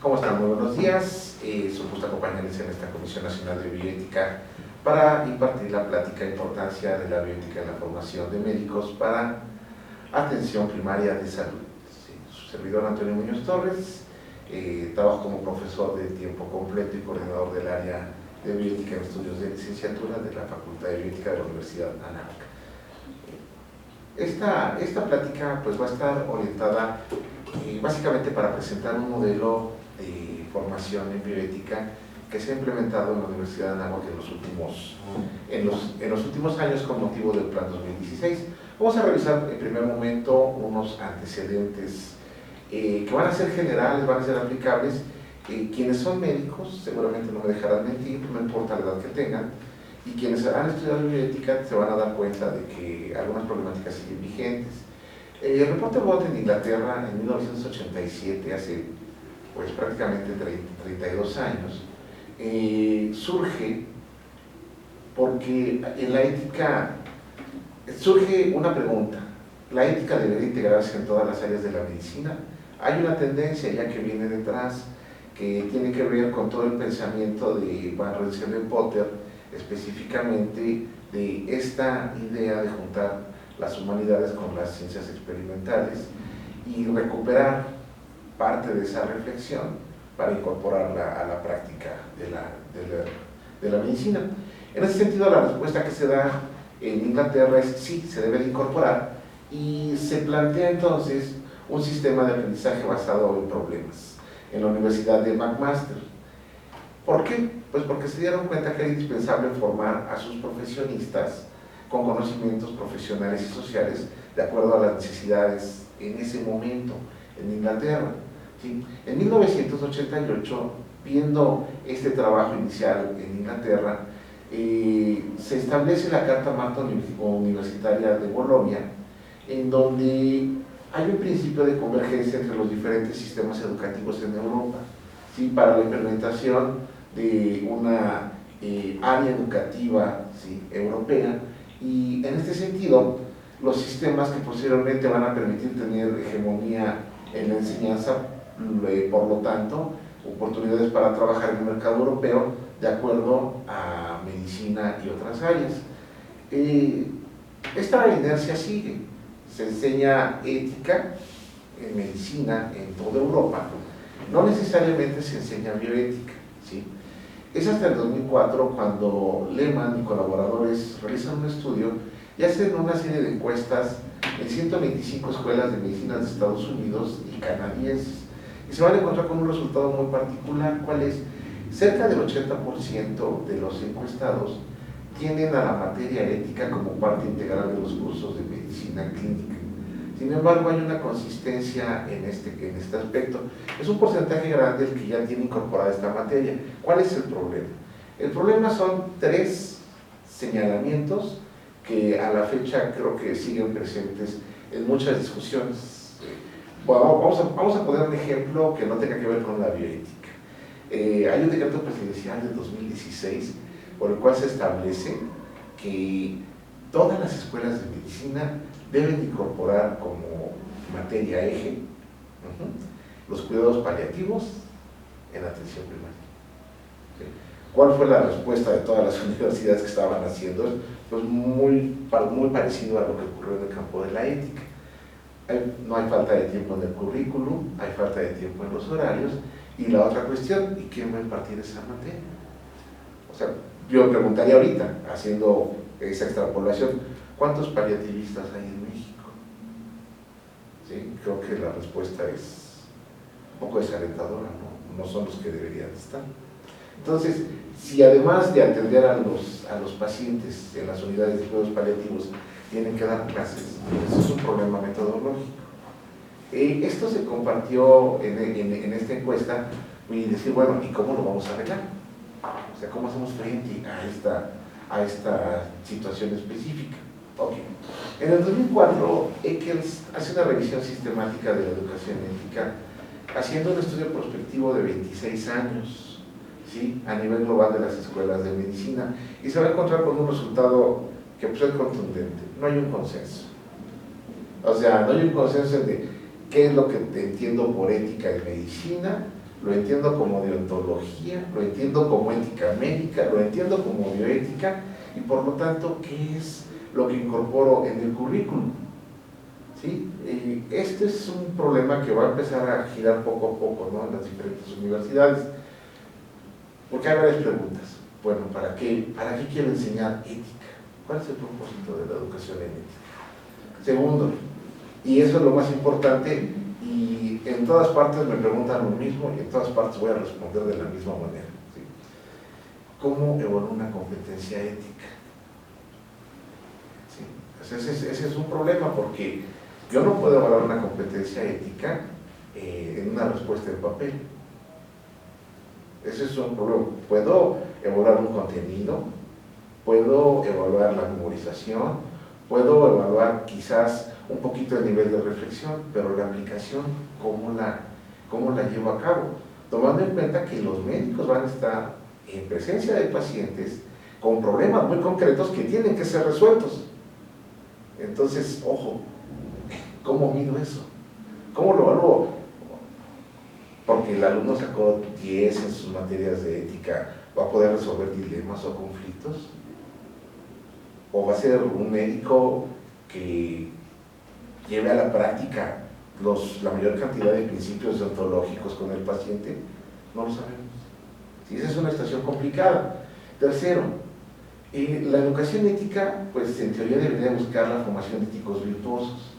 ¿Cómo están? Muy buenos días. Es un gusto acompañarles en esta Comisión Nacional de Bioética para impartir la plática Importancia de la bioética en la formación de médicos para atención primaria de salud. Sí, su servidor Antonio Muñoz Torres, trabajo como profesor de tiempo completo y coordinador del área de bioética en estudios de licenciatura de la Facultad de Bioética de la Universidad Anáhuac. Esta plática pues va a estar orientada básicamente para presentar un modelo de formación en bioética que se ha implementado en la Universidad de Anáhuac en los últimos años con motivo del Plan 2016. Vamos a revisar en primer momento unos antecedentes que van a ser generales, van a ser aplicables. Quienes son médicos seguramente no me dejarán mentir, no importa la edad que tengan, y quienes han estudiado bioética se van a dar cuenta de que algunas problemáticas siguen vigentes. El reporte Watt en Inglaterra en 1987, hace pues prácticamente 32 años, surge porque en la ética surge una pregunta: ¿la ética debería integrarse en todas las áreas de la medicina? Hay una tendencia ya que viene detrás que tiene que ver con todo el pensamiento de Van Rensselaer-Potter, específicamente de esta idea de juntar las humanidades con las ciencias experimentales y recuperar parte de esa reflexión para incorporarla a la práctica de la medicina. En ese sentido, la respuesta que se da en Inglaterra es sí, se debe de incorporar, y se plantea entonces un sistema de aprendizaje basado en problemas en la Universidad de McMaster. ¿Por qué? Pues porque se dieron cuenta que era indispensable formar a sus profesionistas con conocimientos profesionales y sociales de acuerdo a las necesidades en ese momento en Inglaterra. ¿Sí? En 1988, viendo este trabajo inicial en Inglaterra, se establece la Carta Magna Universitaria de Bolonia, en donde hay un principio de convergencia entre los diferentes sistemas educativos en Europa, ¿sí? Para la implementación de una área educativa, ¿sí?, europea, y en este sentido los sistemas que posteriormente van a permitir tener hegemonía en la enseñanza, por lo tanto oportunidades para trabajar en el mercado europeo de acuerdo a medicina y otras áreas. Esta inercia sigue, se enseña ética en medicina en toda Europa, no necesariamente se enseña bioética, ¿sí? Es hasta el 2004 cuando Lehman y colaboradores realizan un estudio y hacen una serie de encuestas en 125 escuelas de medicina de Estados Unidos y canadienses, y se van a encontrar con un resultado muy particular. ¿Cuál es? Cerca del 80% de los encuestados tienen a la materia ética como parte integral de los cursos de medicina clínica. Sin embargo, hay una consistencia en este aspecto. Es un porcentaje grande el que ya tiene incorporada esta materia. ¿Cuál es el problema? El problema son 3 señalamientos que a la fecha creo que siguen presentes en muchas discusiones. Vamos a poner un ejemplo que no tenga que ver con la bioética. Hay un decreto presidencial del 2016 por el cual se establece que todas las escuelas de medicina deben incorporar como materia eje los cuidados paliativos en atención primaria. ¿Sí? ¿Cuál fue la respuesta de todas las universidades que estaban haciendo? Pues muy parecido a lo que ocurrió en el campo de la ética. No hay falta de tiempo en el currículum, hay falta de tiempo en los horarios, y la otra cuestión, ¿y quién va a impartir esa materia? O sea, yo preguntaría ahorita, haciendo esa extrapolación, ¿cuántos paliativistas hay en México? ¿Sí? Creo que la respuesta es un poco desalentadora, no son los que deberían estar. Entonces, si además de atender a los pacientes en las unidades de cuidados paliativos tienen que dar clases, pues es un problema metodológico. Esto se compartió en esta encuesta, y decir, bueno, ¿y cómo lo vamos a arreglar? O sea, ¿cómo hacemos frente a esta situación específica? Okay. En el 2004, Eccles hace una revisión sistemática de la educación ética, haciendo un estudio prospectivo de 26 años, ¿sí?, a nivel global de las escuelas de medicina, y se va a encontrar con un resultado que pues, es contundente. No hay un consenso. O sea, no hay un consenso de qué es lo que entiendo por ética en medicina, lo entiendo como deontología, lo entiendo como ética médica, lo entiendo como bioética, y por lo tanto, ¿qué es lo que incorporo en el currículum? ¿Sí? Este es un problema que va a empezar a girar poco a poco, ¿no?, en las diferentes universidades, porque hay varias preguntas. Bueno, ¿para qué quiero enseñar ética? ¿Cuál es el propósito de la educación en ética? Segundo, y eso es lo más importante, y en todas partes me preguntan lo mismo, y en todas partes voy a responder de la misma manera, ¿sí? ¿Cómo evaluar una competencia ética? ¿Sí? Ese es un problema, porque yo no puedo evaluar una competencia ética en una respuesta en papel. Ese es un problema. Puedo evaluar un contenido, puedo evaluar la memorización, puedo evaluar quizás un poquito el nivel de reflexión, pero la aplicación, ¿cómo la llevo a cabo? Tomando en cuenta que los médicos van a estar en presencia de pacientes con problemas muy concretos que tienen que ser resueltos. Entonces, ojo, ¿cómo mido eso? ¿Cómo lo evalúo? Porque el alumno sacó 10 en sus materias de ética, ¿va a poder resolver dilemas o conflictos? ¿O va a ser un médico que lleve a la práctica la mayor cantidad de principios deontológicos con el paciente? No lo sabemos. ¿Sí? Esa es una situación complicada. Tercero, la educación ética, pues en teoría debería buscar la formación de éticos virtuosos,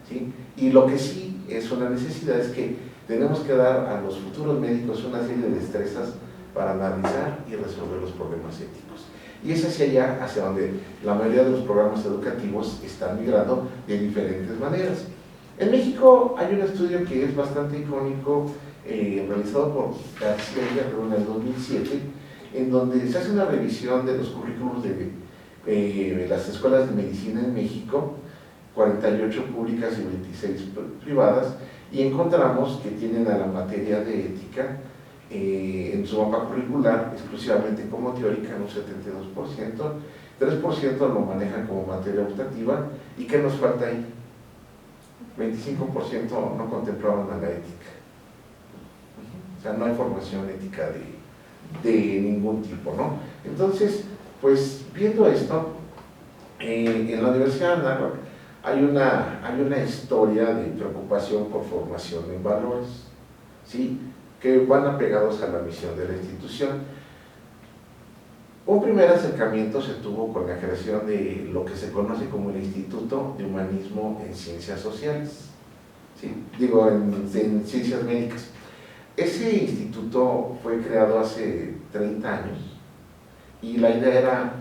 ¿sí? Y lo que sí es una necesidad es que tenemos que dar a los futuros médicos una serie de destrezas para analizar y resolver los problemas éticos. Y es hacia allá, hacia donde la mayoría de los programas educativos están migrando de diferentes maneras. En México hay un estudio que es bastante icónico, realizado por García Guerrero en el 2007, en donde se hace una revisión de los currículos de las escuelas de medicina en México, 48 públicas y 26 privadas, y encontramos que tienen a la materia de ética en su mapa curricular exclusivamente como teórica en un 72%, 3% lo manejan como materia optativa. ¿Y qué nos falta ahí? 25% no contemplaban a la ética. O sea, no hay formación ética de ningún tipo, ¿no? Entonces, pues viendo esto, en la Universidad de Anáhuac hay una historia de preocupación por formación en valores, ¿sí?, que van apegados a la misión de la institución. Un primer acercamiento se tuvo con la creación de lo que se conoce como el Instituto de Humanismo en Ciencias Sociales, ¿sí?, digo, en Ciencias Médicas. Ese instituto fue creado hace 30 años y la idea era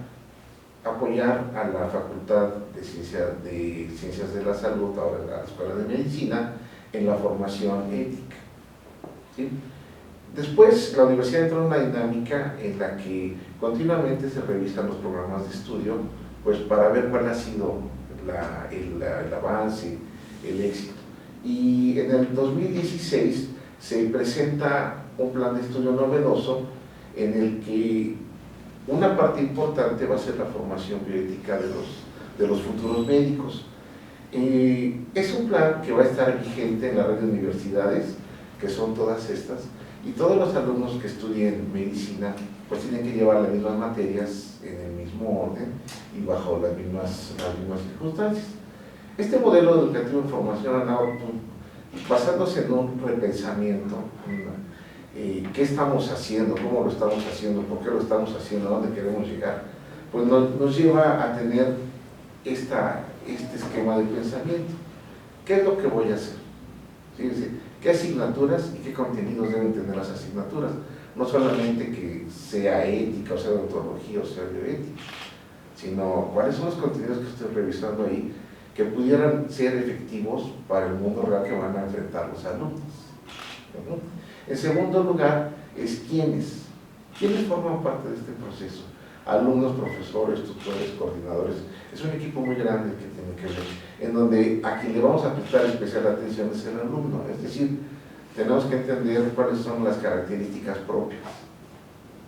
apoyar a la Facultad de Ciencias de la Salud, ahora la Escuela de Medicina, en la formación ética, ¿sí? Después la universidad entró en una dinámica en la que continuamente se revisan los programas de estudio, pues para ver cuál ha sido el avance, el éxito. Y en el 2016 se presenta un plan de estudio novedoso en el que una parte importante va a ser la formación bioética de los futuros médicos. Es un plan que va a estar vigente en la red de universidades, que son todas estas, y todos los alumnos que estudien medicina pues tienen que llevar las mismas materias en el mismo orden y bajo las mismas circunstancias. Este modelo educativo en formación Anáhuac, basándose en un repensamiento, ¿qué estamos haciendo? ¿Cómo lo estamos haciendo? ¿Por qué lo estamos haciendo? ¿A dónde queremos llegar? Pues nos lleva a tener este esquema de pensamiento. ¿Qué es lo que voy a hacer? Fíjense, ¿qué asignaturas y qué contenidos deben tener las asignaturas? No solamente que sea ética, o sea deontología, o sea bioética, sino cuáles son los contenidos que estoy revisando ahí que pudieran ser efectivos para el mundo real que van a enfrentar los alumnos. En segundo lugar, es quiénes forman parte de este proceso. Alumnos, profesores, tutores, coordinadores. Es un equipo muy grande que tiene que ver, en donde a quien le vamos a prestar especial atención es el alumno. Es decir, tenemos que entender cuáles son las características propias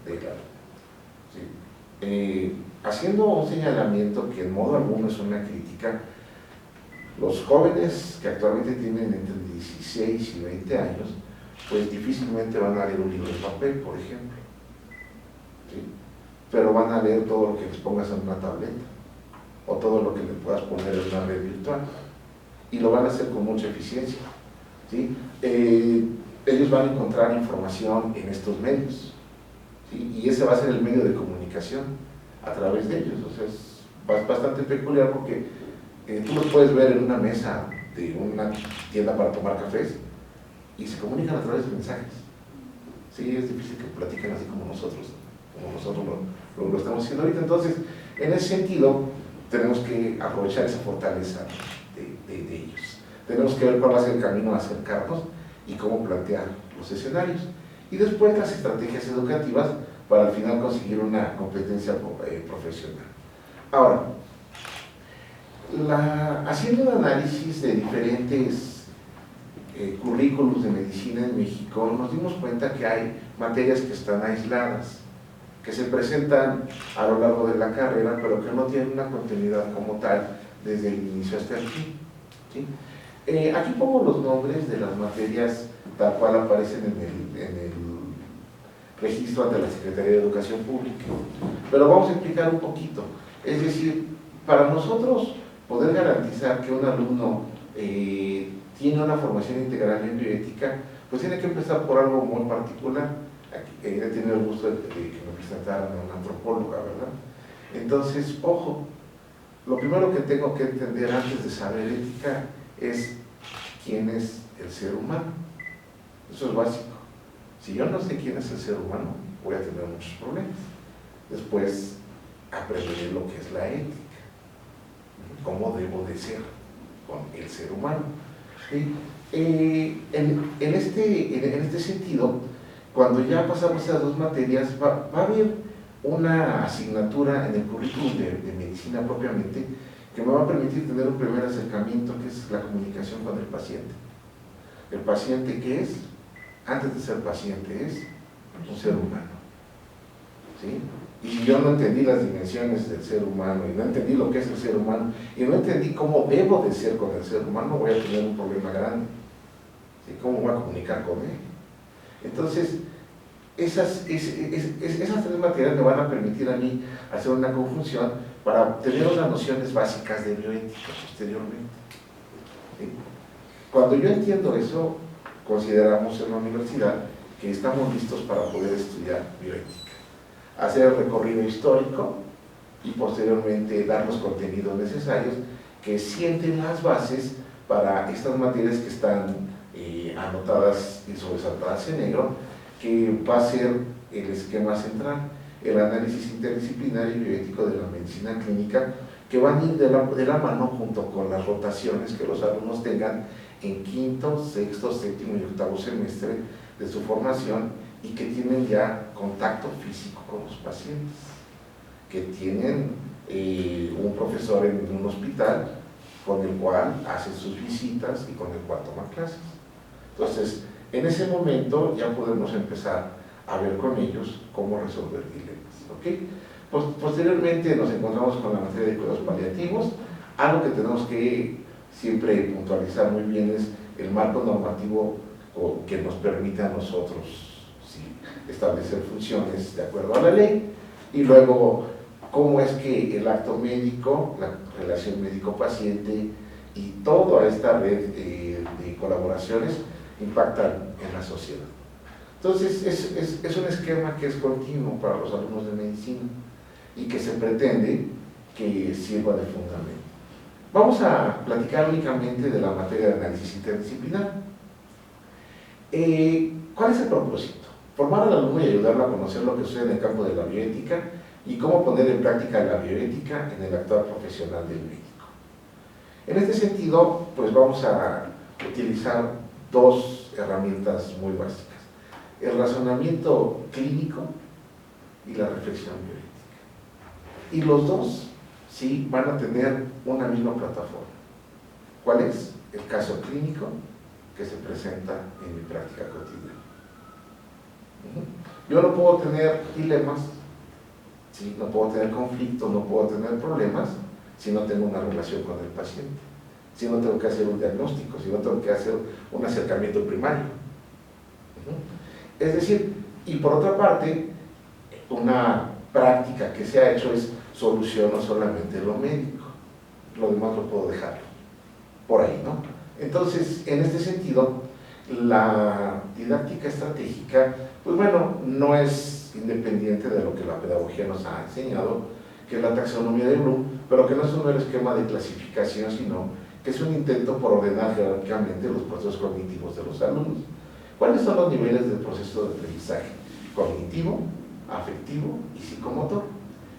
del alumno, ¿sí? Haciendo un señalamiento que en modo alguno es una crítica, los jóvenes que actualmente tienen entre 16 y 20 años pues difícilmente van a leer un libro de papel, por ejemplo, ¿sí? Pero van a leer todo lo que les pongas en una tableta o todo lo que le puedas poner en una red virtual, y lo van a hacer con mucha eficiencia, ¿sí? Ellos van a encontrar información en estos medios, ¿sí? Y ese va a ser el medio de comunicación a través de ellos. O sea, es bastante peculiar porque tú los puedes ver en una mesa de una tienda para tomar cafés y se comunican a través de mensajes. Sí, es difícil que platiquen así como nosotros lo estamos haciendo ahorita. Entonces, en ese sentido, tenemos que aprovechar esa fortaleza de ellos. Tenemos que ver cuál va a ser el camino a acercarnos y cómo plantear los escenarios. Y después las estrategias educativas para al final conseguir una competencia profesional. Ahora, haciendo un análisis de diferentes currículos de medicina en México, nos dimos cuenta que hay materias que están aisladas, que se presentan a lo largo de la carrera, pero que no tienen una continuidad como tal desde el inicio hasta el fin, ¿sí? Aquí pongo los nombres de las materias tal cual aparecen en el registro ante la Secretaría de Educación Pública, pero vamos a explicar un poquito. Es decir, para nosotros poder garantizar que un alumno tiene una formación integral en bioética, pues tiene que empezar por algo muy particular. He tenido el gusto de que me presentaran a una antropóloga, ¿verdad? Entonces, ojo, lo primero que tengo que entender antes de saber ética es quién es el ser humano. Eso es básico. Si yo no sé quién es el ser humano, voy a tener muchos problemas. Después, aprenderé lo que es la ética, cómo debo de ser con el ser humano. ¿Sí? En este sentido, cuando ya pasamos esas dos materias, va a haber una asignatura en el currículum de medicina propiamente que me va a permitir tener un primer acercamiento, que es la comunicación con el paciente. ¿El paciente qué es? Antes de ser paciente es un ser humano, ¿sí? Y si yo no entendí las dimensiones del ser humano, y no entendí lo que es el ser humano, y no entendí cómo debo de ser con el ser humano, voy a tener un problema grande, ¿sí? ¿Cómo voy a comunicar con él? Entonces, esas tres materias me van a permitir a mí hacer una conjunción para tener unas nociones básicas de bioética posteriormente, ¿sí? Cuando yo entiendo eso, consideramos en la universidad que estamos listos para poder estudiar bioética, hacer el recorrido histórico y posteriormente dar los contenidos necesarios que sienten las bases para estas materias que están anotadas y sobresaltadas en negro, que va a ser el esquema central, el análisis interdisciplinario y bioético de la medicina clínica, que van a ir de la mano junto con las rotaciones que los alumnos tengan en quinto, sexto, séptimo y octavo semestre de su formación, y que tienen ya contacto físico con los pacientes, que tienen un profesor en un hospital con el cual hacen sus visitas y con el cual toman clases. Entonces, en ese momento ya podemos empezar a ver con ellos cómo resolver dilemas, ¿ok? Posteriormente nos encontramos con la materia de cuidados paliativos. Algo que tenemos que siempre puntualizar muy bien es el marco normativo que nos permite a nosotros, ¿sí?, establecer funciones de acuerdo a la ley, y luego cómo es que el acto médico, la relación médico-paciente y toda esta red de colaboraciones impactan en la sociedad. Entonces es un esquema que es continuo para los alumnos de medicina y que se pretende que sirva de fundamento. Vamos a platicar únicamente de la materia de análisis interdisciplinar. ¿Cuál es el propósito? Formar al alumno y ayudarlo a conocer lo que sucede en el campo de la bioética y cómo poner en práctica la bioética en el actuar profesional del médico. En este sentido, pues vamos a utilizar dos herramientas muy básicas: el razonamiento clínico y la reflexión bioética. Y los dos, sí, van a tener una misma plataforma. ¿Cuál es? El caso clínico que se presenta en mi práctica cotidiana. Yo no puedo tener dilemas, ¿sí?, no puedo tener conflictos, no puedo tener problemas si no tengo una relación con el paciente, si no tengo que hacer un diagnóstico, si no tengo que hacer un acercamiento primario. Es decir, y por otra parte, una práctica que se ha hecho es soluciono solamente lo médico, lo demás lo puedo dejar por ahí, ¿no? Entonces, en este sentido, la didáctica estratégica, pues bueno, no es independiente de lo que la pedagogía nos ha enseñado, que es la taxonomía de Bloom, pero que no es un mero esquema de clasificación, sino que es un intento por ordenar jerárquicamente los procesos cognitivos de los alumnos. ¿Cuáles son los niveles del proceso de aprendizaje? Cognitivo, afectivo y psicomotor.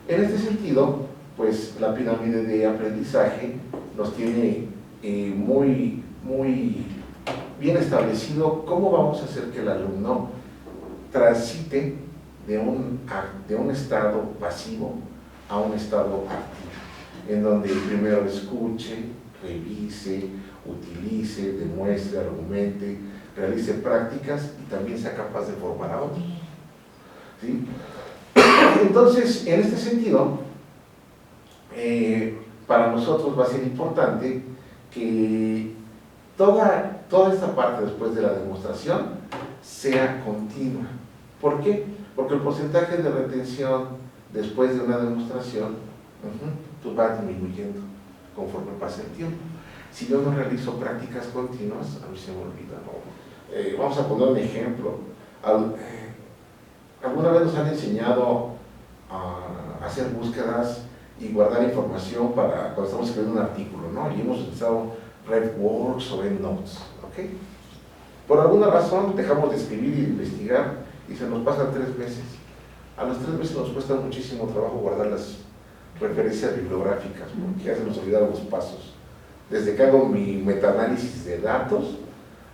En este sentido, pues la pirámide de aprendizaje nos tiene muy bien establecido cómo vamos a hacer que el alumno transite de un estado pasivo a un estado activo, en donde primero escuche, revise, utilice, demuestre, argumente, realice prácticas y también sea capaz de formar a otros. ¿Sí? Entonces, en este sentido, para nosotros va a ser importante que toda esta parte después de la demostración sea continua. ¿Por qué? Porque el porcentaje de retención después de una demostración pues va disminuyendo conforme pasa el tiempo. Si yo no realizo prácticas continuas, a mí se me olvida, ¿no? Vamos a poner un ejemplo. ¿Alguna vez nos han enseñado a hacer búsquedas y guardar información para cuando estamos escribiendo un artículo, ¿no? Y hemos utilizado RefWorks o EndNotes, ¿ok? Por alguna razón dejamos de escribir y de investigar y se nos pasan 3 meses. A los 3 meses nos cuesta muchísimo trabajo guardar las referencias bibliográficas porque ya se nos olvidaron los pasos. Desde que hago mi metaanálisis de datos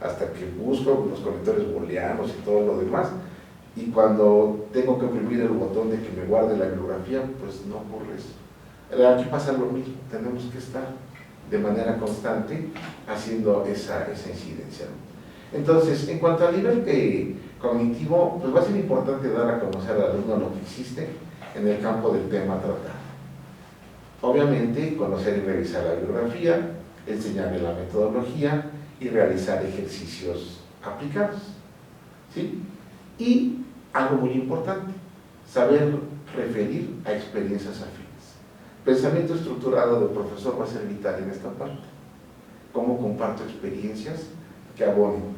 hasta que busco los conectores booleanos y todo lo demás, y cuando tengo que oprimir el botón de que me guarde la bibliografía, pues no ocurre eso. Aquí pasa lo mismo, tenemos que estar de manera constante haciendo esa incidencia. Entonces, en cuanto al nivel cognitivo, pues va a ser importante dar a conocer al alumno lo que existe en el campo del tema tratado. Obviamente, conocer y revisar la bibliografía, enseñarle la metodología y realizar ejercicios aplicados. ¿Sí? Y algo muy importante, saber referir a experiencias afines. Pensamiento estructurado del profesor va a ser vital en esta parte. Cómo comparto experiencias que abonen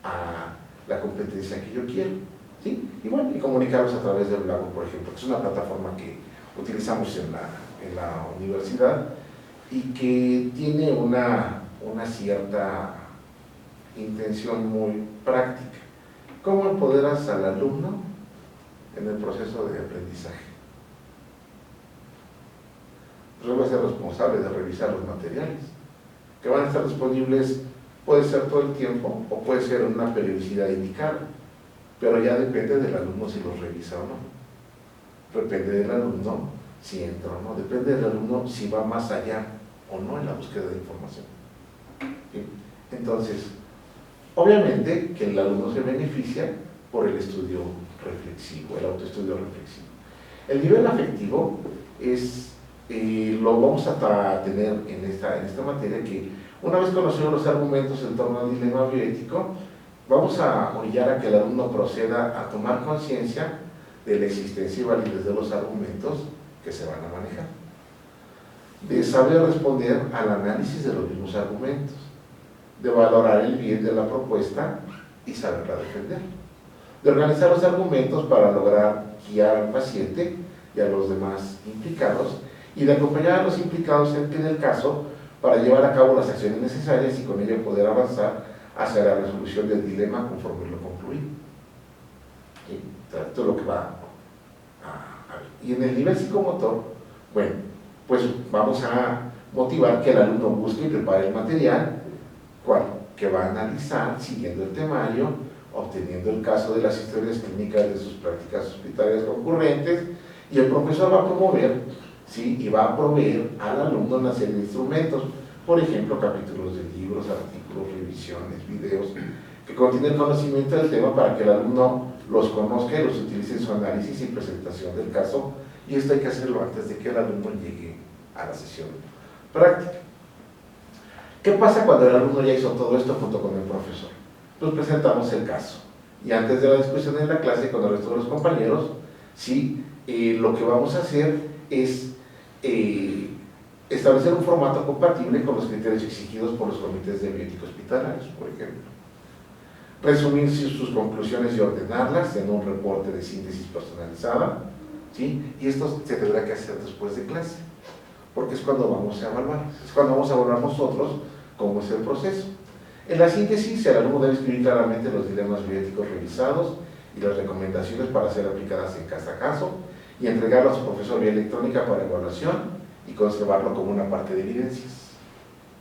a la competencia que yo quiero. ¿Sí? Y bueno, y comunicarlos a través del Blackboard, por ejemplo, que es una plataforma que utilizamos en la universidad y que tiene una cierta intención muy práctica. ¿Cómo empoderas al alumno en el proceso de aprendizaje? Yo voy a ser responsable de revisar los materiales, que van a estar disponibles, puede ser todo el tiempo o puede ser en una periodicidad indicada, pero ya depende del alumno si los revisa o no. Depende del alumno si entra o no, depende del alumno si va más allá o no en la búsqueda de información. ¿Sí? Entonces, obviamente que el alumno se beneficia por el estudio reflexivo, el autoestudio reflexivo. El nivel afectivo es, lo vamos a tener en esta materia, que una vez conocidos los argumentos en torno al dilema bioético, vamos a orillar a que el alumno proceda a tomar conciencia de la existencia y validez de los argumentos que se van a manejar, de saber responder al análisis de los mismos argumentos, de valorar el bien de la propuesta y saberla defender, de organizar los argumentos para lograr guiar al paciente y a los demás implicados, y de acompañar a los implicados en el caso para llevar a cabo las acciones necesarias y con ello poder avanzar hacia la resolución del dilema conforme lo concluido. ¿Sí? Esto es lo que va a ver. Y en el nivel psicomotor, bueno, pues vamos a motivar que el alumno busque y prepare el material, que va a analizar siguiendo el temario, obteniendo el caso de las historias clínicas de sus prácticas hospitalarias concurrentes, y el profesor va a promover, ¿sí?, y va a proveer al alumno una serie de instrumentos, por ejemplo, capítulos de libros, artículos, revisiones, videos, que contienen conocimiento del tema para que el alumno los conozca y los utilice en su análisis y presentación del caso, y esto hay que hacerlo antes de que el alumno llegue a la sesión práctica. ¿Qué pasa cuando el alumno ya hizo todo esto junto con el profesor? Pues presentamos el caso. Y antes de la discusión en la clase con el resto de los compañeros, ¿sí? Lo que vamos a hacer es establecer un formato compatible con los criterios exigidos por los comités de bioética hospitalarios, por ejemplo. Resumir sus conclusiones y ordenarlas en un reporte de síntesis personalizada, ¿sí? Y esto se tendrá que hacer después de clase, porque es cuando vamos a evaluar, nosotros cómo es el proceso. En la síntesis, el alumno debe escribir claramente los dilemas bioéticos revisados y las recomendaciones para ser aplicadas en cada caso, y entregarlo a su profesor vía electrónica para evaluación y conservarlo como una parte de evidencias.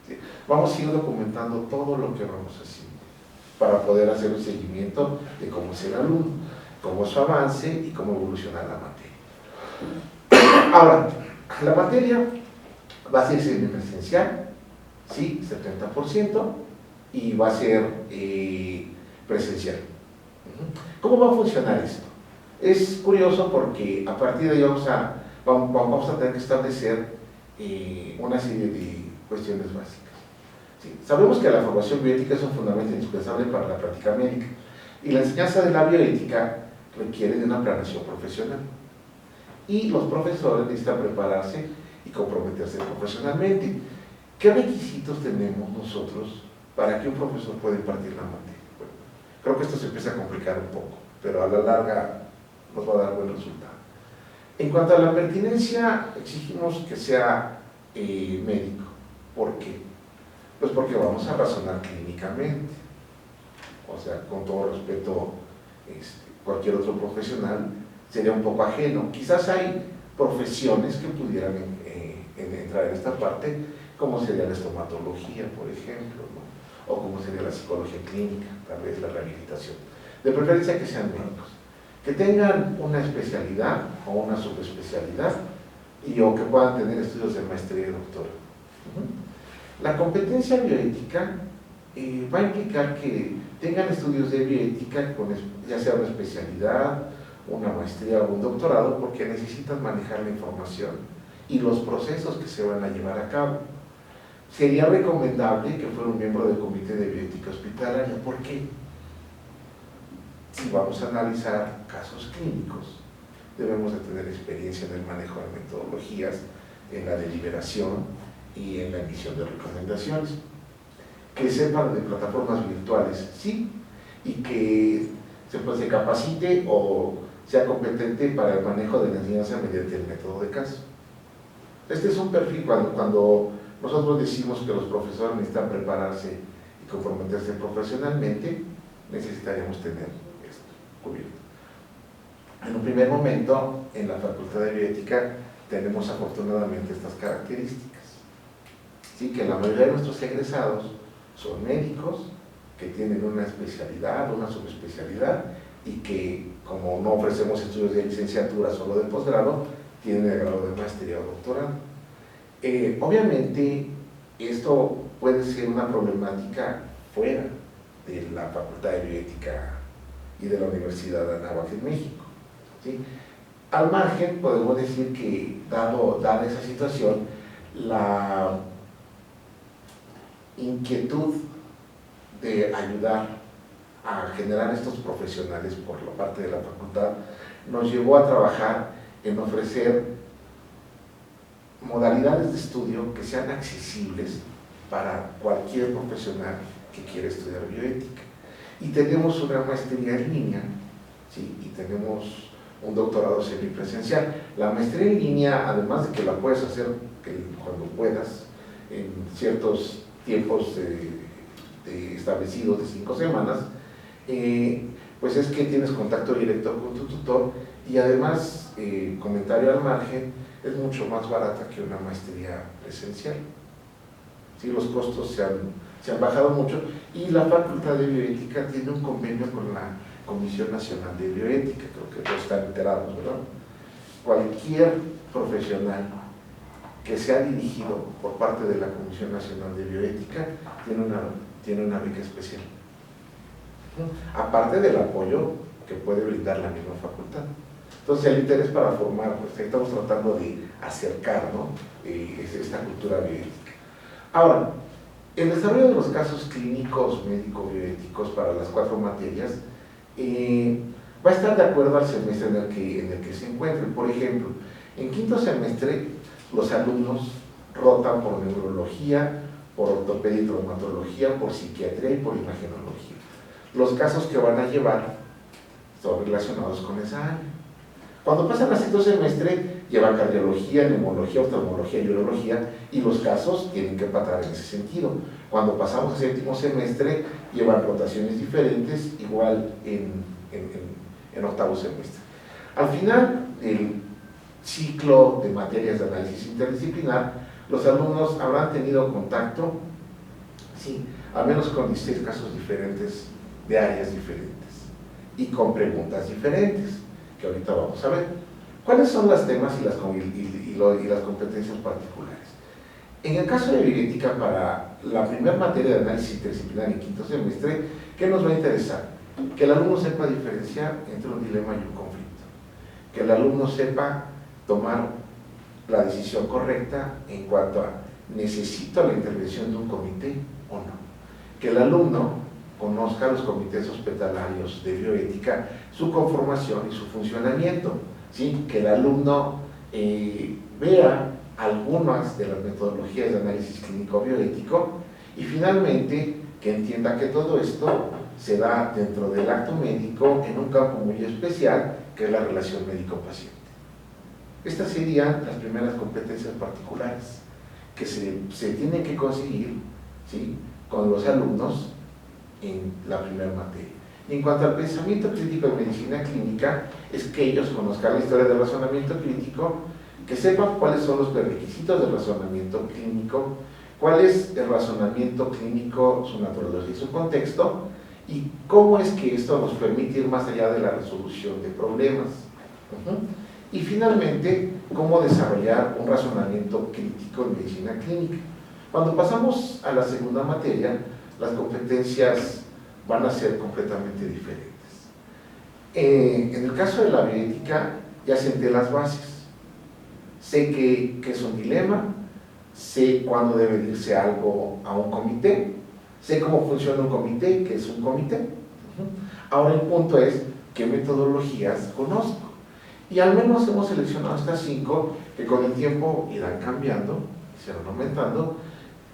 ¿Sí? Vamos a ir documentando todo lo que vamos haciendo para poder hacer un seguimiento de cómo es el alumno, cómo es su avance y cómo evoluciona la materia. Ahora, la materia va a ser semipresencial, ¿sí? 70%, y va a ser presencial. ¿Cómo va a funcionar esto? Es curioso porque a partir de ahí vamos a tener que establecer una serie de cuestiones básicas. ¿Sí? Sabemos que la formación bioética es un fundamento indispensable para la práctica médica, y la enseñanza de la bioética requiere de una planeación profesional, y los profesores necesitan prepararse y comprometerse profesionalmente. ¿Qué requisitos tenemos nosotros para que un profesor pueda impartir la materia? Bueno, creo que esto se empieza a complicar un poco, pero a la larga nos va a dar buen resultado. En cuanto a la pertinencia, exigimos que sea médico. ¿Por qué? Pues porque vamos a razonar clínicamente. O sea, con todo respeto, cualquier otro profesional sería un poco ajeno. Quizás hay profesiones que pudieran entrar en esta parte, como sería la estomatología, por ejemplo, ¿no? O como sería la psicología clínica, tal vez la rehabilitación. De preferencia que sean médicos, que tengan una especialidad o una subespecialidad, o que puedan tener estudios de maestría y doctorado. La competencia bioética va a implicar que tengan estudios de bioética, ya sea una especialidad, una maestría o un doctorado, porque necesitan manejar la información y los procesos que se van a llevar a cabo. Sería recomendable que fuera un miembro del comité de bioética hospitalaria. ¿Por qué? Si vamos a analizar casos clínicos, debemos de tener experiencia en el manejo de metodologías, en la deliberación y en la emisión de recomendaciones. Que sepan de plataformas virtuales, sí, y que se capacite o sea competente para el manejo de la enseñanza mediante el método de caso. Este es un perfil cuando nosotros decimos que los profesores necesitan prepararse y comprometerse profesionalmente, necesitaríamos tener esto cubierto. En un primer momento, en la Facultad de Bioética, tenemos afortunadamente estas características. Sí, que la mayoría de nuestros egresados son médicos, que tienen una especialidad, una subespecialidad, y que, como no ofrecemos estudios de licenciatura, solo de posgrado, tienen el grado de maestría o doctorado. Obviamente, esto puede ser una problemática fuera de la Facultad de Bioética y de la Universidad de Anáhuac en México, ¿sí? Al margen, podemos decir que, dada esa situación, la inquietud de ayudar a generar estos profesionales por la parte de la facultad nos llevó a trabajar en ofrecer modalidades de estudio que sean accesibles para cualquier profesional que quiera estudiar bioética. Y tenemos una maestría en línea, ¿sí? Y tenemos un doctorado semipresencial. La maestría en línea, además de que la puedes hacer cuando puedas, en ciertos tiempos establecidos de 5 semanas, pues es que tienes contacto directo con tu tutor, y además, comentario al margen, es mucho más barata que una maestría presencial. ¿Sí? Los costos se han bajado mucho, y la Facultad de Bioética tiene un convenio con la Comisión Nacional de Bioética, creo que todos están enterados, ¿verdad? Cualquier profesional que sea dirigido por parte de la Comisión Nacional de Bioética tiene una beca especial, aparte del apoyo que puede brindar la misma facultad. Entonces, el interés para formar, pues estamos tratando de acercar, ¿no? Esta cultura bioética. Ahora, el desarrollo de los casos clínicos médico-bioéticos para las 4 materias va a estar de acuerdo al semestre en el que se encuentre. Por ejemplo, en quinto semestre los alumnos rotan por neurología, por ortopedia y traumatología, por psiquiatría y por imagenología. Los casos que van a llevar son relacionados con esa área. Cuando pasan a sexto semestre, llevan cardiología, neumología, oftalmología y urología, y los casos tienen que empatar en ese sentido. Cuando pasamos a séptimo semestre, llevan rotaciones diferentes, igual en octavo semestre. Al final del ciclo de materias de análisis interdisciplinar, los alumnos habrán tenido contacto, sí, al menos con 16 casos diferentes de áreas diferentes y con preguntas diferentes, que ahorita vamos a ver. ¿Cuáles son los temas y las competencias particulares? En el caso de bioética, para la primera materia de análisis interdisciplinar en quinto semestre, ¿qué nos va a interesar? Que el alumno sepa diferenciar entre un dilema y un conflicto, que el alumno sepa tomar la decisión correcta en cuanto a ¿necesito la intervención de un comité o no? Que el alumno conozca los comités hospitalarios de bioética, su conformación y su funcionamiento, ¿sí? Que el alumno vea algunas de las metodologías de análisis clínico bioético y finalmente que entienda que todo esto se da dentro del acto médico en un campo muy especial que es la relación médico-paciente. Estas serían las primeras competencias particulares que se tienen que conseguir, ¿sí?, con los alumnos en la primera materia. Y en cuanto al pensamiento crítico de medicina clínica, es que ellos conozcan la historia del razonamiento crítico, que sepan cuáles son los prerequisitos del razonamiento clínico, cuál es el razonamiento clínico, su naturaleza y su contexto, y cómo es que esto nos permite ir más allá de la resolución de problemas. Y finalmente, cómo desarrollar un razonamiento crítico en medicina clínica. Cuando pasamos a la segunda materia, las competencias van a ser completamente diferentes. En el caso de la bioética, ya senté las bases. Sé que es un dilema, sé cuándo debe irse algo a un comité, sé cómo funciona un comité, qué es un comité. Ahora el punto es, ¿qué metodologías conozco? Y al menos hemos seleccionado estas 5 que con el tiempo irán cambiando, se irán aumentando,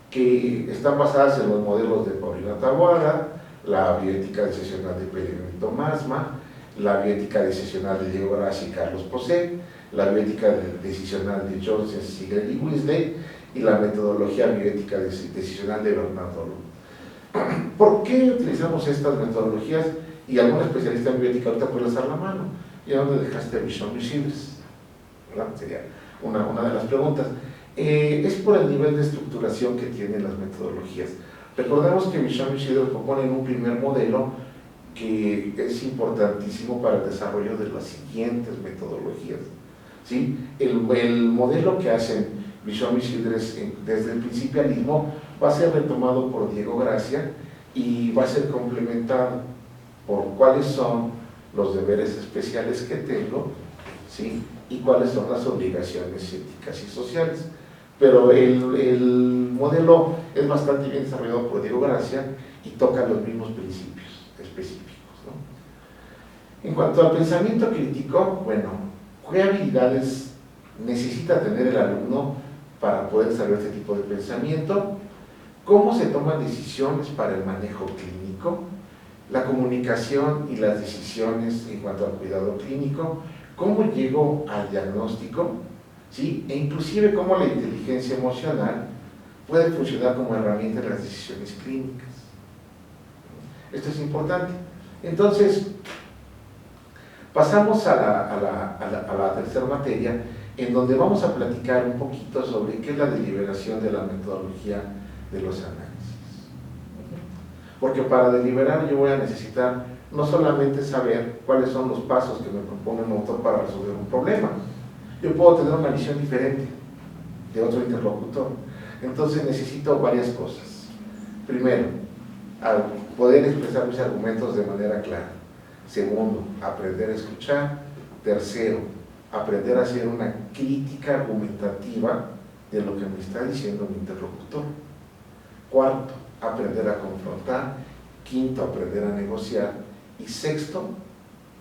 que están basadas en los modelos de Paulina Taboada, la bioética decisional de Pellegrino Masma, la bioética decisional de Diego Gracia y Carlos Posé, la bioética decisional de George Sigler y Weasley, y la metodología bioética decisional de Bernardo Lu. ¿Por qué utilizamos estas metodologías? Y algún especialista en bioética ahorita puede alzar la mano. ¿Y a dónde dejaste a Bishop y Childress? Sería una de las preguntas. Es por el nivel de estructuración que tienen las metodologías. Recordemos que Bishop y Childress proponen un primer modelo que es importantísimo para el desarrollo de las siguientes metodologías, ¿sí? El modelo que hacen Bishop y Childress desde el principialismo va a ser retomado por Diego Gracia y va a ser complementado por cuáles son los deberes especiales que tengo, ¿sí?, y cuáles son las obligaciones éticas y sociales. Pero el modelo es bastante bien desarrollado por Diego Gracia y toca los mismos principios específicos, ¿no? En cuanto al pensamiento crítico, bueno, ¿qué habilidades necesita tener el alumno para poder desarrollar este tipo de pensamiento? ¿Cómo se toman decisiones para el manejo clínico? La comunicación y las decisiones en cuanto al cuidado clínico, cómo llego al diagnóstico, ¿sí?, e inclusive cómo la inteligencia emocional puede funcionar como herramienta en las decisiones clínicas. Esto es importante. Entonces, pasamos a la tercera materia, en donde vamos a platicar un poquito sobre qué es la deliberación de la metodología de los análisis. Porque para deliberar yo voy a necesitar no solamente saber cuáles son los pasos que me propone un autor para resolver un problema, yo puedo tener una visión diferente de otro interlocutor. Entonces necesito varias cosas. Primero, poder expresar mis argumentos de manera clara. Segundo, aprender a escuchar. Tercero, aprender a hacer una crítica argumentativa de lo que me está diciendo mi interlocutor. Cuarto, aprender a confrontar. Quinto, aprender a negociar. Y sexto,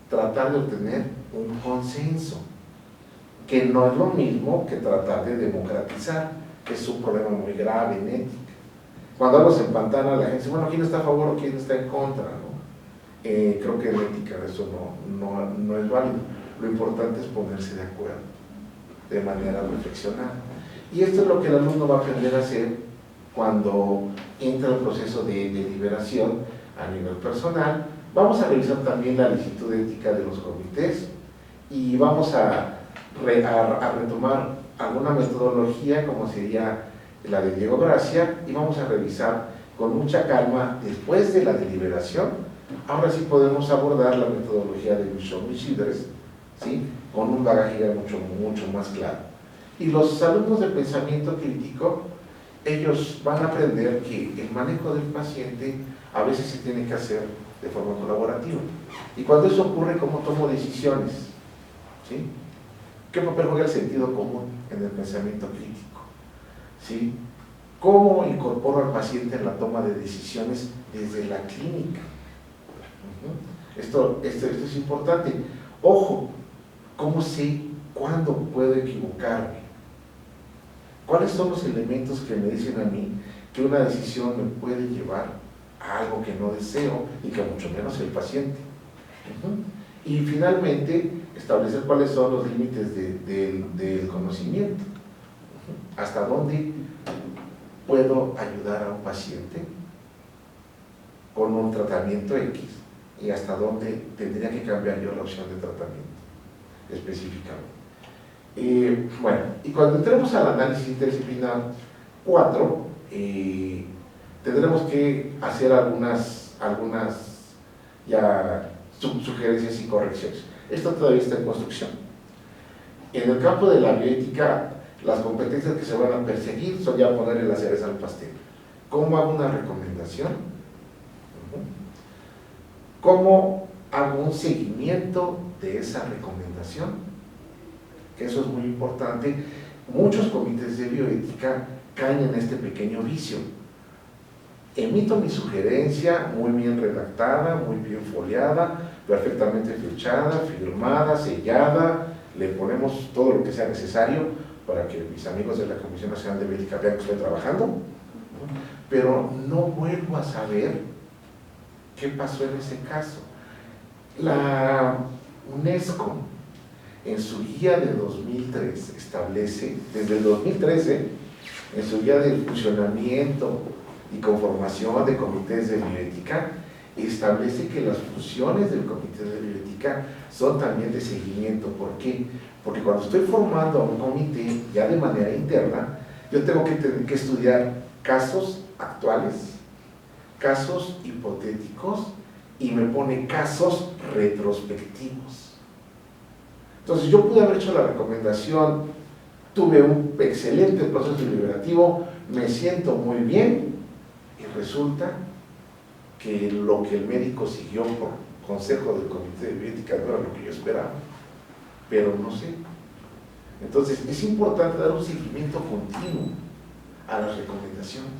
tratar de obtener un consenso, que no es lo mismo que tratar de democratizar, que es un problema muy grave en ética. Cuando algo se empantana, la gente dice, bueno, ¿quién está a favor o quién está en contra? ¿No? Creo que en ética eso no es válido. Lo importante es ponerse de acuerdo, de manera reflexionada. Y esto es lo que el alumno va a aprender a hacer cuando entra el proceso de deliberación a nivel personal. Vamos a revisar también la licitud ética de los comités y vamos a retomar alguna metodología como sería la de Diego Gracia, y vamos a revisar con mucha calma después de la deliberación. Ahora sí podemos abordar la metodología de Michon y Childress, ¿sí? Con un bagaje ya mucho más claro. Y los alumnos del pensamiento crítico, ellos van a aprender que el manejo del paciente a veces se tiene que hacer de forma colaborativa. Y cuando eso ocurre, ¿cómo tomo decisiones? ¿Sí? ¿Qué papel juega el sentido común en el pensamiento crítico? ¿Sí? ¿Cómo incorporo al paciente en la toma de decisiones desde la clínica? Esto es importante. Ojo, ¿cómo sé cuándo puedo equivocarme? ¿Cuáles son los elementos que me dicen a mí que una decisión me puede llevar a algo que no deseo y que mucho menos el paciente? Y finalmente, establecer cuáles son los límites del conocimiento. ¿Hasta dónde puedo ayudar a un paciente con un tratamiento X? Y hasta dónde tendría que cambiar yo la opción de tratamiento específicamente. Bueno, y cuando entremos al análisis interdisciplinar 4, tendremos que hacer algunas ya sugerencias y correcciones. Esto todavía está en construcción. En el campo de la bioética, las competencias que se van a perseguir son ya ponerle las cerezas al pastel. ¿Cómo hago una recomendación? ¿Cómo hago un seguimiento de esa recomendación? Que eso es muy importante. Muchos comités de bioética caen en este pequeño vicio. Emito mi sugerencia muy bien redactada, muy bien foliada, perfectamente fechada, firmada, sellada, le ponemos todo lo que sea necesario para que mis amigos de la Comisión Nacional de Bioética vean que estoy trabajando, pero no vuelvo a saber qué pasó en ese caso. La UNESCO, en su guía de 2003, establece, desde el 2013, en su guía de funcionamiento y conformación de comités de bioética, establece que las funciones del comité de bioética son también de seguimiento. ¿Por qué? Porque cuando estoy formando a un comité, ya de manera interna, yo tengo que tener que estudiar casos actuales, casos hipotéticos, y me pone casos retrospectivos. Entonces yo pude haber hecho la recomendación, tuve un excelente proceso deliberativo, me siento muy bien, y resulta que lo que el médico siguió por consejo del comité de bioética no era lo que yo esperaba, pero no sé. Entonces es importante dar un seguimiento continuo a las recomendaciones.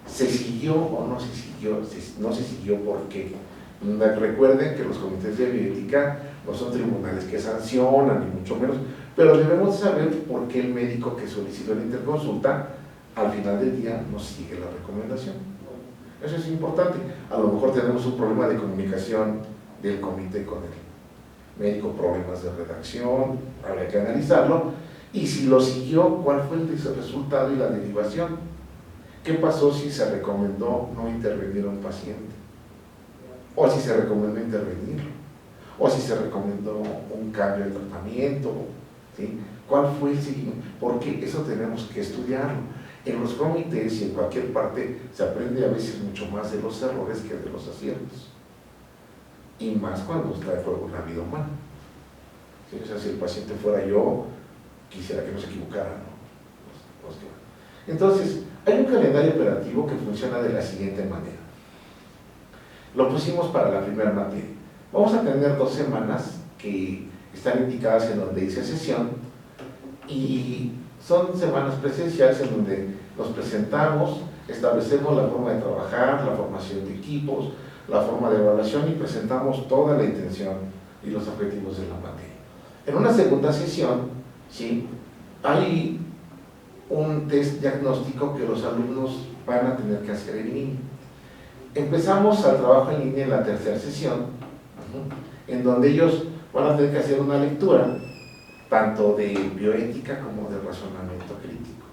¿Se siguió o no se siguió? No se siguió, ¿por qué? Recuerden que los comités de bioética no son tribunales que sancionan, ni mucho menos, pero debemos saber por qué el médico que solicitó la interconsulta al final del día no sigue la recomendación. Eso es importante. A lo mejor tenemos un problema de comunicación del comité con el médico, problemas de redacción, habría que analizarlo, y si lo siguió, ¿cuál fue el resultado y la derivación? ¿Qué pasó si se recomendó no intervenir a un paciente? ¿O si se recomendó intervenirlo? ¿O si se recomendó un cambio de tratamiento? ¿Sí? ¿Cuál fue el seguimiento? Porque eso tenemos que estudiarlo. En los comités y en cualquier parte se aprende a veces mucho más de los errores que de los aciertos. Y más cuando está de juego la vida humana. ¿Sí? O sea, si el paciente fuera yo, quisiera que no se equivocara, ¿no? Entonces, hay un calendario operativo que funciona de la siguiente manera. Lo pusimos para la primera materia. Vamos a tener 2 semanas que están indicadas en donde dice sesión, y son semanas presenciales en donde nos presentamos, establecemos la forma de trabajar, la formación de equipos, la forma de evaluación y presentamos toda la intención y los objetivos de la materia. En una segunda sesión, ¿sí?, hay un test diagnóstico que los alumnos van a tener que hacer en línea. Empezamos al trabajo en línea en la tercera sesión, en donde ellos van a tener que hacer una lectura tanto de bioética como de razonamiento crítico,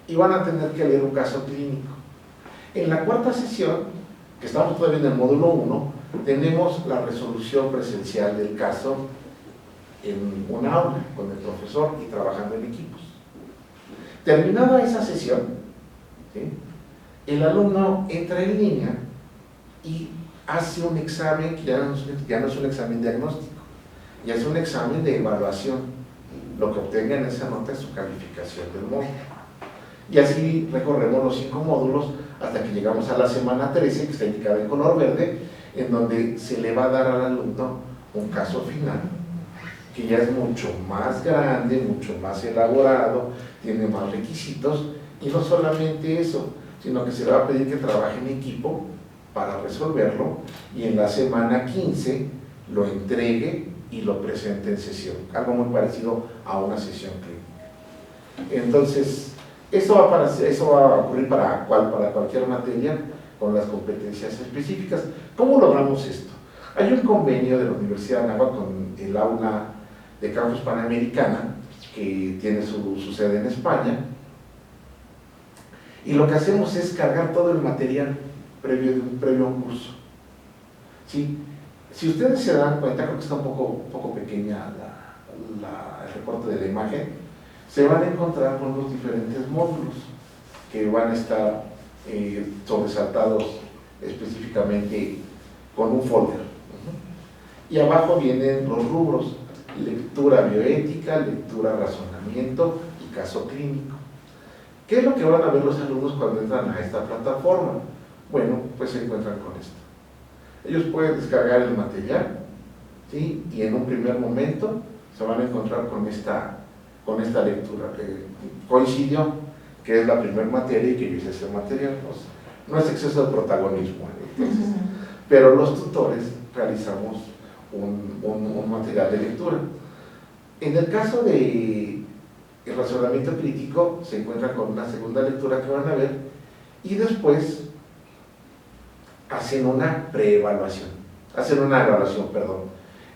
y van a tener que leer un caso clínico. En la cuarta sesión, que estamos todavía en el módulo 1, tenemos la resolución presencial del caso en un aula con el profesor y trabajando en equipos. Terminada esa sesión, ¿sí?, el alumno entra en línea y hace un examen que ya no es un examen diagnóstico, ya es un examen de evaluación. Lo que obtenga en esa nota es su calificación del módulo. Y así recorremos los 5 módulos hasta que llegamos a la semana 13, que está indicada en color verde, en donde se le va a dar al alumno un caso final, que ya es mucho más grande, mucho más elaborado, tiene más requisitos, y no solamente eso, sino que se le va a pedir que trabaje en equipo para resolverlo, y en la semana 15 lo entregue y lo presente en sesión, algo muy parecido a una sesión clínica. Entonces, eso va a ocurrir para cualquier materia con las competencias específicas. ¿Cómo logramos esto? Hay un convenio de la Universidad de Anáhuac con el aula de Campus Panamericana, que tiene su sede en España, y lo que hacemos es cargar todo el material previo a un curso. ¿Sí? Si ustedes se dan cuenta, creo que está un poco pequeña el recorte de la imagen, se van a encontrar con los diferentes módulos que van a estar sobresaltados específicamente con un folder. Y abajo vienen los rubros: lectura bioética, lectura razonamiento y caso clínico. ¿Qué es lo que van a ver los alumnos cuando entran a esta plataforma? Bueno, pues se encuentran con esto. Ellos pueden descargar el material, ¿sí?, y en un primer momento se van a encontrar con esta lectura. Coincidió que es la primera materia y que yo hice ese material, pues, no es exceso de protagonismo, entonces, pero los tutores realizamos un material de lectura. En el caso de el razonamiento crítico, se encuentra con una segunda lectura que van a ver, y después hacen una evaluación.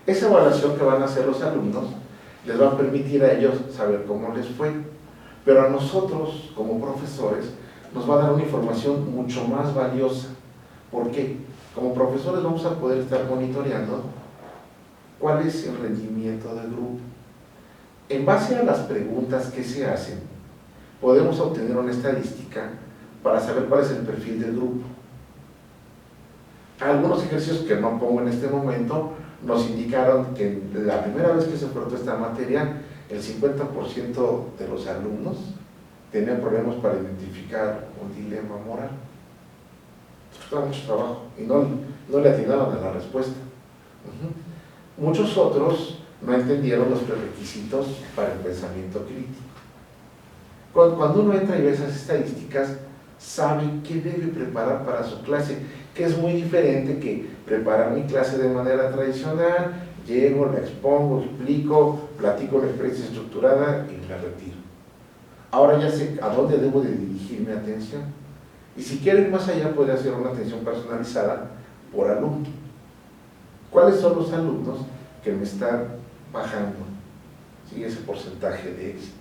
Esa evaluación que van a hacer los alumnos les va a permitir a ellos saber cómo les fue, pero a nosotros como profesores nos va a dar una información mucho más valiosa. ¿Por qué? Como profesores vamos a poder estar monitoreando cuál es el rendimiento del grupo. En base a las preguntas que se hacen, podemos obtener una estadística para saber cuál es el perfil del grupo. Algunos ejercicios que no pongo en este momento nos indicaron que la primera vez que se ofertó esta materia, el 50% de los alumnos tenían problemas para identificar un dilema moral. Costaba mucho trabajo y no le atinaron a la respuesta. Muchos otros no entendieron los prerequisitos para el pensamiento crítico. Cuando uno entra y ve esas estadísticas, sabe qué debe preparar para su clase, que es muy diferente que preparar mi clase de manera tradicional. Llego, la expongo, explico, platico la experiencia estructurada y la retiro. Ahora ya sé a dónde debo de dirigir mi atención. Y si quiero ir más allá, puede hacer una atención personalizada por alumno. ¿Cuáles son los alumnos que me están bajando, ¿sí?, ese porcentaje de éxito?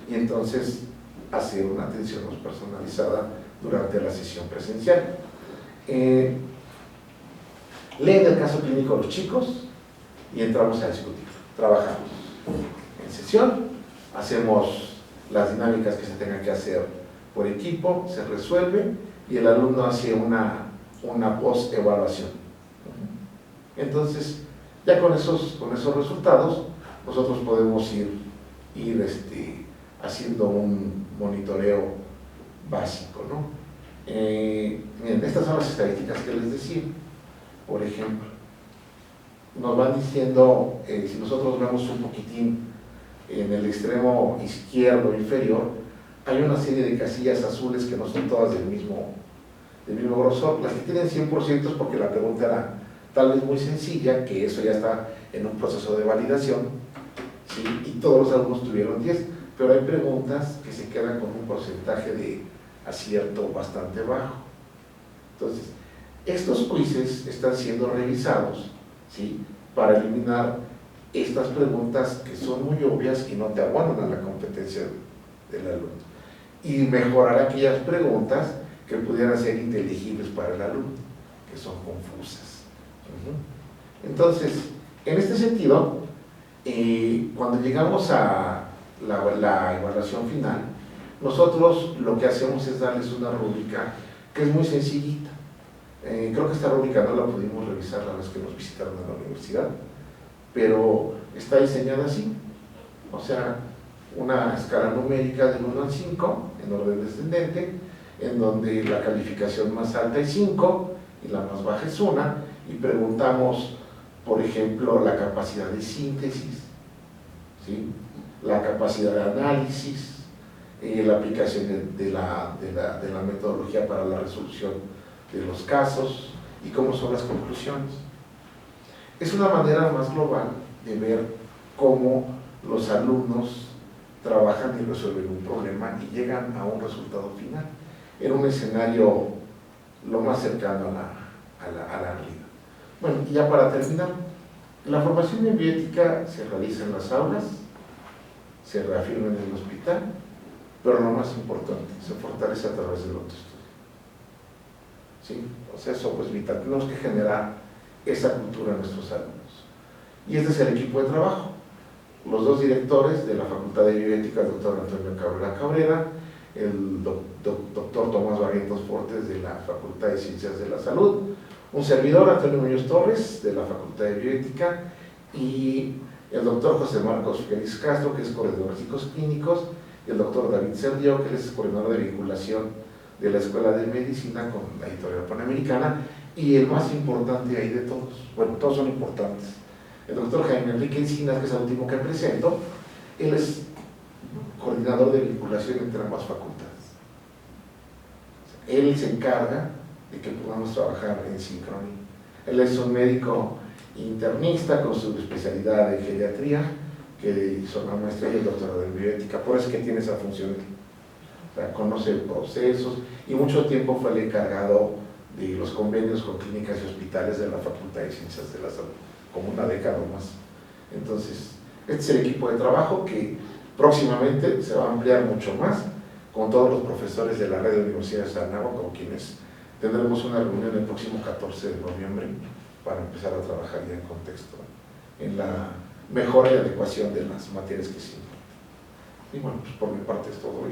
Y entonces hacer una atención más personalizada durante la sesión presencial. Leen el caso clínico los chicos y entramos a discutir. Trabajamos en sesión, hacemos las dinámicas que se tengan que hacer por equipo, se resuelve y el alumno hace una post-evaluación. Entonces, ya con esos resultados, nosotros podemos ir haciendo un monitoreo básico, ¿no? Miren, estas son las estadísticas que les decía. Por ejemplo, nos van diciendo, si nosotros vemos un poquitín en el extremo izquierdo inferior, hay una serie de casillas azules que no son todas del mismo del mismo grosor. Las que tienen 100% es porque la pregunta era tal vez muy sencilla, que eso ya está en un proceso de validación, ¿sí? Y todos los alumnos tuvieron 10, pero hay preguntas que se quedan con un porcentaje de acierto bastante bajo. Entonces, estos quizzes están siendo revisados, ¿sí? Para eliminar estas preguntas que son muy obvias y no te abonan a la competencia del alumno, y mejorar aquellas preguntas que pudieran ser inteligibles para el alumno, que son confusas. Entonces, en este sentido, cuando llegamos a la evaluación final, nosotros lo que hacemos es darles una rúbrica que es muy sencillita. Creo que esta rúbrica no la pudimos revisar a las que nos visitaron a la universidad, pero está diseñada así, o sea, una escala numérica del 1 al 5, en orden descendente, en donde la calificación más alta es 5 y la más baja es 1, y preguntamos, por ejemplo, la capacidad de síntesis, ¿sí? La capacidad de análisis, la aplicación de la metodología para la resolución de los casos y cómo son las conclusiones. Es una manera más global de ver cómo los alumnos trabajan y resuelven un problema y llegan a un resultado final, en un escenario lo más cercano a la realidad. Bueno, y ya para terminar, la formación en bioética se realiza en las aulas, se reafirma en el hospital, pero lo más importante, se fortalece a través del autoestudio. ¿Sí? O sea, eso pues vital, tenemos que generar esa cultura en nuestros alumnos. Y este es el equipo de trabajo. Los dos directores de la Facultad de Bioética, el doctor Antonio Cabrera Cabrera, el doctor Tomás Barrientos Fortes de la Facultad de Ciencias de la Salud, un servidor, Antonio Muñoz Torres, de la Facultad de Bioética, y el doctor José Marcos Félix Castro, que es coordinador de psicoclínicos, y el doctor David Sergio, que es coordinador de vinculación de la Escuela de Medicina con la Editorial Panamericana, y el más importante ahí de todos, bueno, todos son importantes, el doctor Jaime Enrique Encinas, que es el último que presento. Él es coordinador de vinculación entre ambas facultades. Él se encarga de que podamos trabajar en sincronía. Él es un médico internista con su especialidad en geriatría, que hizo la maestría y el doctorado en bioética, por eso es que tiene esa función. O sea, conoce procesos y mucho tiempo fue el encargado de los convenios con clínicas y hospitales de la Facultad de Ciencias de la Salud, como una década o más. Entonces, este es el equipo de trabajo que próximamente se va a ampliar mucho más con todos los profesores de la red de universidades de Anáhuac, con quienes tendremos una reunión el próximo 14 de noviembre para empezar a trabajar ya en contexto en la mejora y adecuación de las materias que se imparten. Y bueno, pues por mi parte es todo.